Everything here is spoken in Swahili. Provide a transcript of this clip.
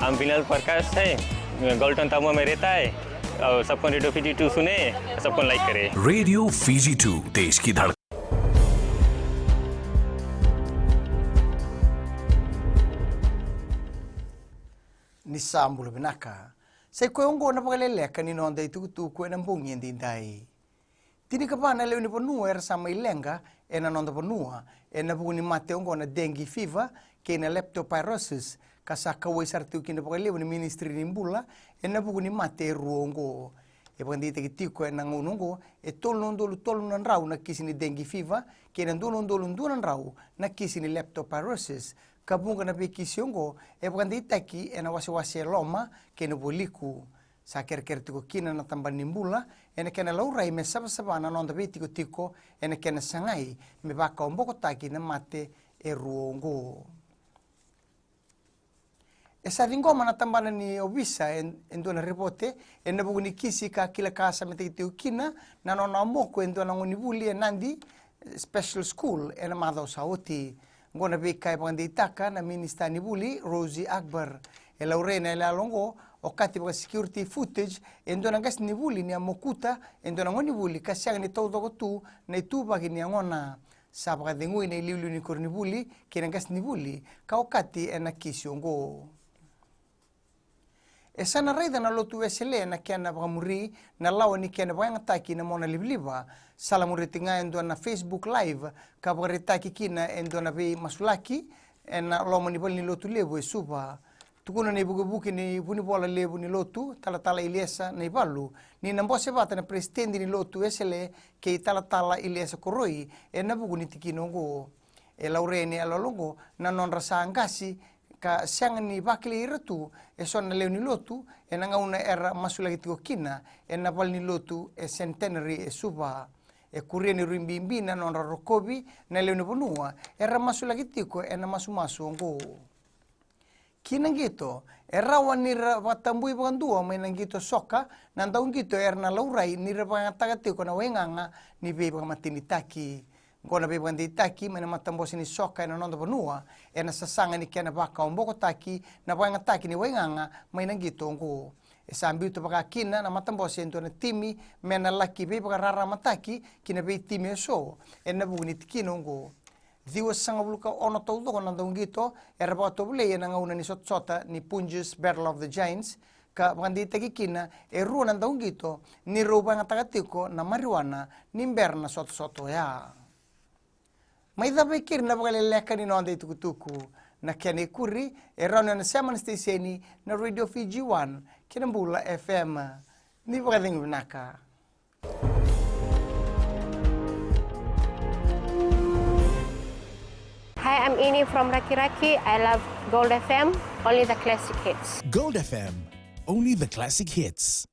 हम विनल प्रकाश है, गोल्टन तमो में रहता है और सबको रेडियो फीजी 2 सुने, सबको लाइक करे। रेडियो फीजी 2 देश की धड़कन। Nisambulu binaka. Say Kongo na Vakaleleka ni non day tu kwenambungi and dindai. Tinikapana leuni ponua era sama ilenga e na nonda ponua e na buni mate ongo na dengue fever ke na leptospirosis kasaka wai sartu kina Vakaleleka ni ministry ni mbula e na buni mate ruongo e pandite ki tiko e na ngunungo e tolu nan rau na kisi ni dengue fever ke na ndolo rau na kisi ni leptospirosis kabunga na bekisi ongo e pandite ki e na wasi loma ke na boliku sa ker tiko kina na tamban nimbula ene kena laurai me saba na nonda be tiko ene kena sangai me baka omboko taki na mate e ruongo e sa ringoma na tambana ni obisa endo na repote ene bugu ni kisi ka kila kasa me tiko kina na nona moko endo na ngoni buli e nandi special school ene madao saoti ngona be kai pandi taka na minister ni buli Rosie Akbar e laurena e la longo o kati ba security footage endo na gas ni buli ni amokuta endo na ngoni buli kasyang ni todo tu na tu ba ni ngona sa ba dengue ni liulu ni korni buli ke na gas ni buli ka o kati e na kisiongo e sana raida na lotu esele na kena ba muri na lawa ni kena ba ngataki na mona libliba sala muri tinga endo na Facebook live ka ba ritaki kina endo na be masulaki en lomo ni bol ni lotu levo e suba tukuna ni buku ni puni bola lebu ni lotu tala ilesa ni balu ni nambose bata na presidente ni lotu esele ke tala ilesa koroi e na buku ni tikinongo e laureni alolongo na non rasa angasi ka siang ni bakli retu e sona leu ni lotu e na ngauna era masulagi tiko kina e na bal ni lotu e centenary e suba e kurieni ruimbimbi na non rokobi na leu ni bonua era masulagi tiko e na masu ongo kinangito erawan ni watambui bangandua may nangito soka nandaung gito na laurai ni rapangatagatio ko na wenganga ni bebang matinitaki ko na bebang ditaki may matambosi ni soka na nondo banua na sasanga ni kena baka umboko taki na pangataki ni wenganga may nangito ko sambil tu pakai kina na matambosi ento na timi mena laki bebang rara mataki kina be timi so na bugni tikino ko Diwa sanga buluka ono todo ko nandong gito era ba to bule na ngauna ni sota ni Punjus Battle of the Giants ka bandita kikina e ru nandong gito ni roba nga tagatiko na marijuana ni berna soto ya may da bekir na Vakaleleka ni nonde tukutuku na kene kuri e rano na seman stationi na Radio Fiji 1 kinambula FM ni Vakaleng Vinaka. Hi, I'm Ini from RAKIRAKI. I love Gold FM, only the classic hits. Gold FM, only the classic hits.